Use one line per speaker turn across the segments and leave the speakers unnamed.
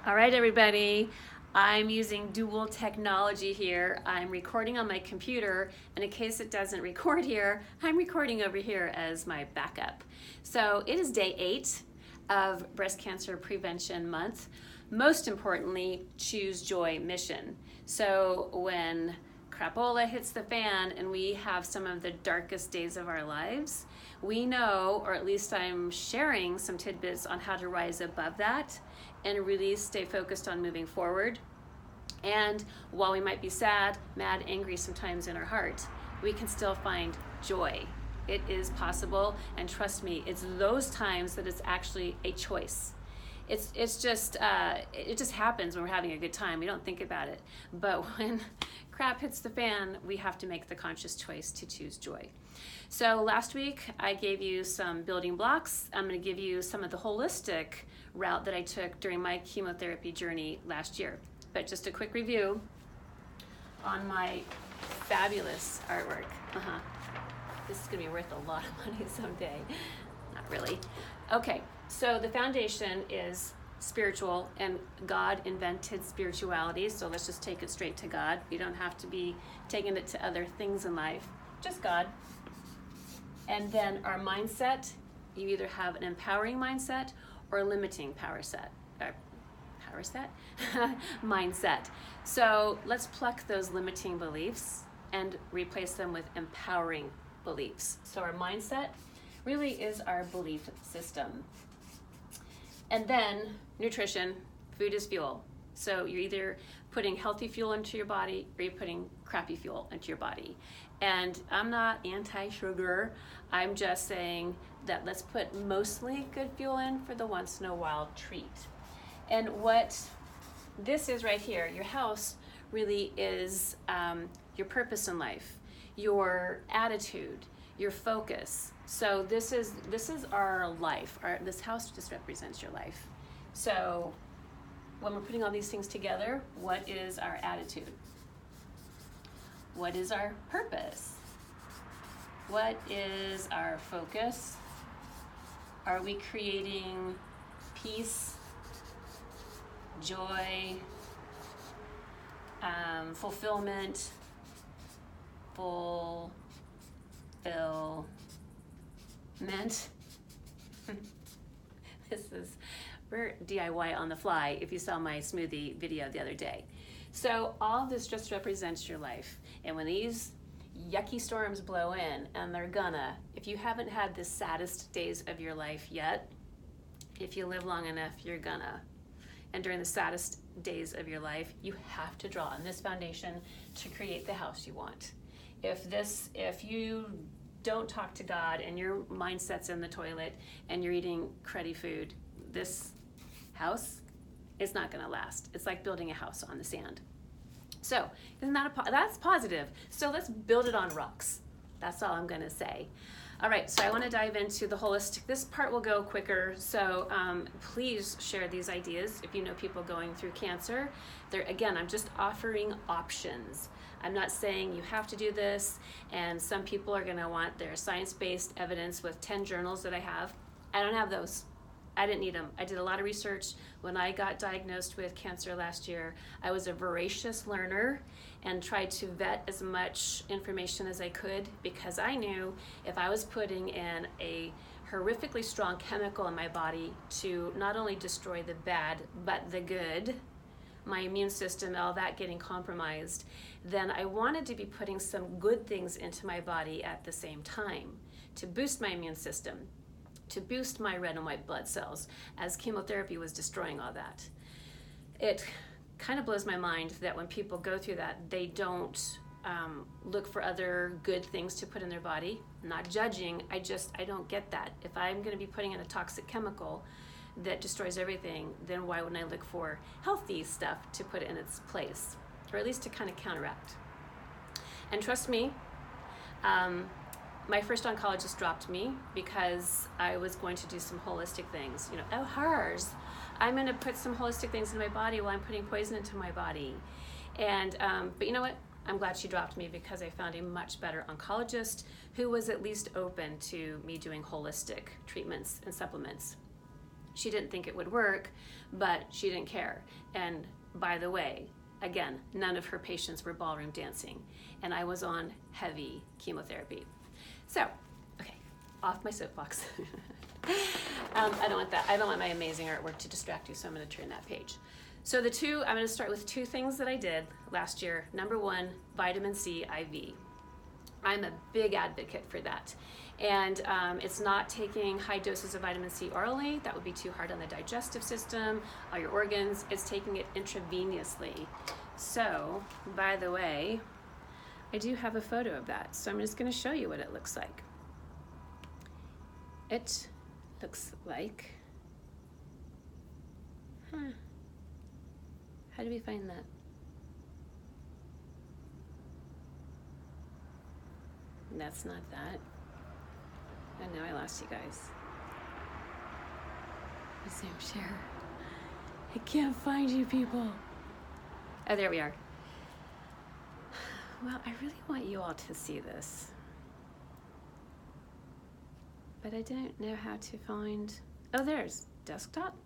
All right, everybody. I'm using dual technology here. I'm recording on my computer, and in case it doesn't record here, I'm recording over here as my backup. So it is day 8 of Breast Cancer Prevention Month. Most importantly, Choose Joy mission. So when crapola hits the fan and we have some of the darkest days of our lives, we know, or at least I'm sharing some tidbits on how to rise above that and really stay focused on moving forward. And while we might be sad, mad, angry sometimes in our heart, we can still find joy. It is possible, and trust me, it's those times that it's actually a choice. It just happens when we're having a good time. We don't think about it. But when crap hits the fan, we have to make the conscious choice to choose joy. So last week I gave you some building blocks. I'm going to give you some of the holistic route that I took during my chemotherapy journey last year. But just a quick review on my fabulous artwork. This is going to be worth a lot of money someday. Not really. Okay, so the foundation is spiritual, and God invented spirituality, so let's just take it straight to God. You don't have to be taking it to other things in life, just God. And then our mindset, you either have an empowering mindset or a limiting mindset. So let's pluck those limiting beliefs and replace them with empowering beliefs. So our mindset really is our belief system. And then nutrition, food is fuel. So you're either putting healthy fuel into your body or you're putting crappy fuel into your body. And I'm not anti-sugar. I'm just saying that let's put mostly good fuel in for the once in a while treat. And what this is right here, your house really is your purpose in life, your attitude, your focus. So this is our life. This house just represents your life. So when we're putting all these things together, what is our attitude? What is our purpose? What is our focus? Are we creating peace, joy, fulfillment, we're DIY on the fly if you saw my smoothie video the other day. So all this just represents your life. And when these yucky storms blow in, and they're gonna, if you haven't had the saddest days of your life yet, if you live long enough, you're gonna. And during the saddest days of your life, you have to draw on this foundation to create the house you want. If you don't talk to God and your mindset's in the toilet and you're eating cruddy food, this house is not going to last. It's like building a house on the sand. So that's positive. So let's build it on rocks. That's all I'm going to say. All right, so I want to dive into the holistic. This part will go quicker, so please share these ideas if you know people going through cancer. Again, I'm just offering options. I'm not saying you have to do this, and some people are going to want their science-based evidence with 10 journals that I have. I don't have those. I didn't need them. I did a lot of research. When I got diagnosed with cancer last year, I was a voracious learner and tried to vet as much information as I could, because I knew if I was putting in a horrifically strong chemical in my body to not only destroy the bad, but the good, my immune system, all that getting compromised, then I wanted to be putting some good things into my body at the same time to boost my immune system, to boost my red and white blood cells, as chemotherapy was destroying all that. It kind of blows my mind that when people go through that, they don't look for other good things to put in their body. I'm not judging, I don't get that. If I'm gonna be putting in a toxic chemical that destroys everything, then why wouldn't I look for healthy stuff to put in its place, or at least to kind of counteract? And trust me, my first oncologist dropped me because I was going to do some holistic things. HERS, I'm going to put some holistic things in my body while I'm putting poison into my body. And but you know what? I'm glad she dropped me, because I found a much better oncologist who was at least open to me doing holistic treatments and supplements. She didn't think it would work, but she didn't care. And by the way, again, none of her patients were ballroom dancing, and I was on heavy chemotherapy. So, okay, off my soapbox. I don't want that. I don't want my amazing artwork to distract you, so I'm going to turn that page. So I'm going to start with 2 things that I did last year. Number 1, vitamin C IV. I'm a big advocate for that. And it's not taking high doses of vitamin C orally. That would be too hard on the digestive system, all your organs. It's taking it intravenously. So, by the way, I do have a photo of that. So I'm just going to show you what it looks like. It looks like, how do we find that? That's not that. And now I lost you guys. Resume share. I can't find you people. Oh, there we are. Well, I really want you all to see this. But I don't know how to find, oh, there's desktop.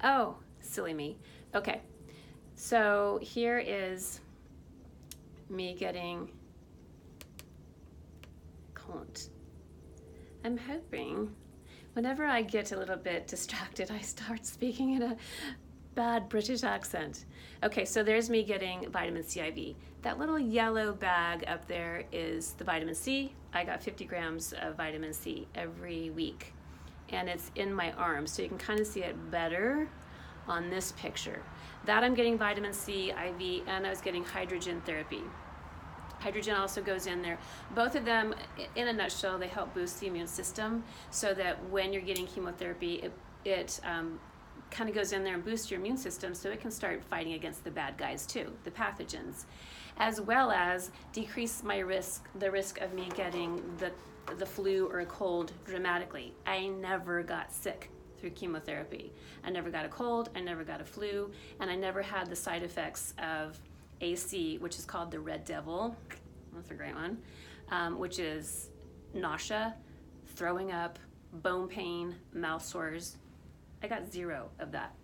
Oh, silly me. Okay, so here is me getting caught. I'm hoping whenever I get a little bit distracted, I start speaking in a bad British accent. Okay, so there's me getting vitamin C IV. That little yellow bag up there is the vitamin C. I got 50 grams of vitamin C every week, and it's in my arm, so you can kind of see it better on this picture. That I'm getting vitamin C IV, and I was getting hydrogen therapy. Hydrogen also goes in there. Both of them, in a nutshell, they help boost the immune system so that when you're getting chemotherapy, it kind of goes in there and boosts your immune system so it can start fighting against the bad guys too, the pathogens, as well as decrease the risk of me getting the flu or a cold dramatically. I never got sick through chemotherapy. I never got a cold, I never got a flu, and I never had the side effects of AC, which is called the Red Devil. That's a great one, which is nausea, throwing up, bone pain, mouth sores. I got 0 of that.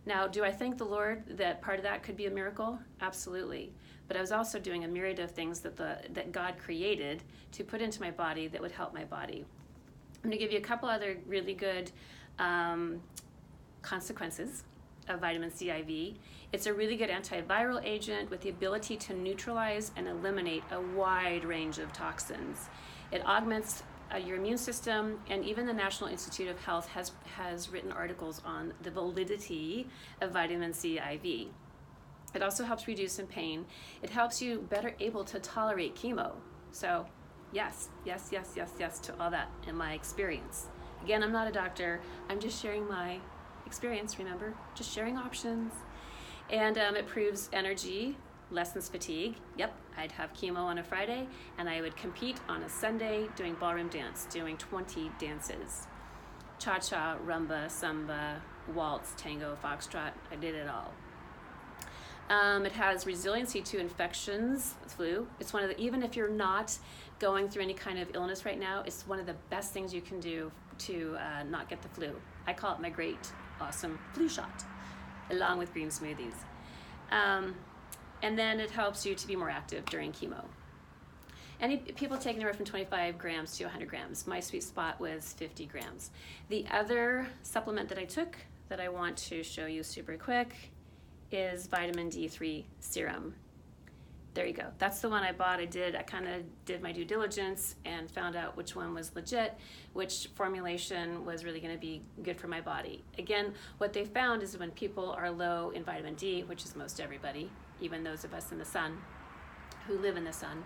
Now, do I thank the Lord that part of that could be a miracle? Absolutely. But I was also doing a myriad of things that God created to put into my body that would help my body. I'm going to give you a couple other really good consequences of vitamin C IV. It's a really good antiviral agent with the ability to neutralize and eliminate a wide range of toxins. It augments your immune system, and even the National Institute of Health has written articles on the validity of vitamin C IV. It also helps reduce some pain. It helps you better able to tolerate chemo. So yes to all that in my experience. Again, I'm not a doctor. I'm just sharing my experience, remember? Just sharing options. And it improves energy, lessens fatigue. Yep, I'd have chemo on a Friday, and I would compete on a Sunday doing ballroom dance, doing 20 dances. Cha-cha, rumba, samba, waltz, tango, foxtrot, I did it all. It has resiliency to infections, flu. It's one of the, even if you're not going through any kind of illness right now, it's one of the best things you can do to not get the flu. I call it my great, awesome flu shot, along with green smoothies. And then it helps you to be more active during chemo. Any people take anywhere from 25 grams to 100 grams. My sweet spot was 50 grams. The other supplement that I took that I want to show you super quick is vitamin D3 serum. There you go. That's the one I bought. I kind of did my due diligence and found out which one was legit, which formulation was really going to be good for my body. Again, what they found is when people are low in vitamin D, which is most everybody, even those of us in the sun who live in the sun,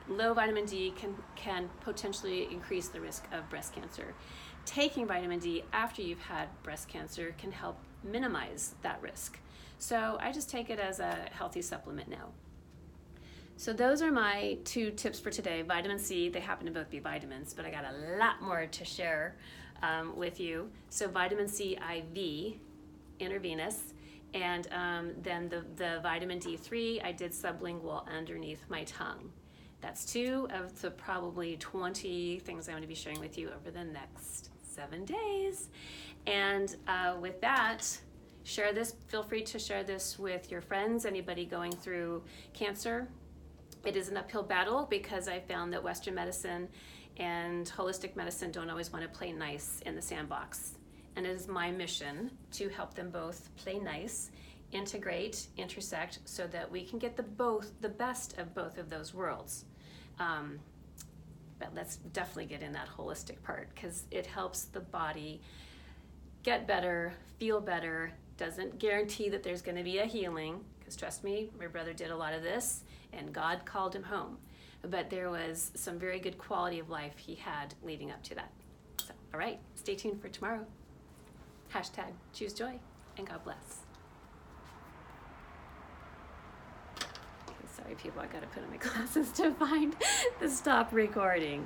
low vitamin D can potentially increase the risk of breast cancer. Taking vitamin D after you've had breast cancer can help minimize that risk. So I just take it as a healthy supplement now. So those are my 2 tips for today. Vitamin C, they happen to both be vitamins, but I got a lot more to share with you. So vitamin C IV, intravenous, and then the vitamin D3, I did sublingual underneath my tongue. That's 2 of the probably 20 things I'm going to be sharing with you over the next 7 days. And with that, share this. Feel free to share this with your friends, anybody going through cancer. It is an uphill battle because I found that Western medicine and holistic medicine don't always want to play nice in the sandbox. And it is my mission to help them both play nice, integrate, intersect, so that we can get the best of both of those worlds. But let's definitely get in that holistic part, because it helps the body get better, feel better. Doesn't guarantee that there's going to be a healing, because trust me, my brother did a lot of this and God called him home. But there was some very good quality of life he had leading up to that. So, all right, stay tuned for tomorrow. Hashtag choose joy, and God bless. Okay, sorry people, I gotta put on my glasses to find the stop recording.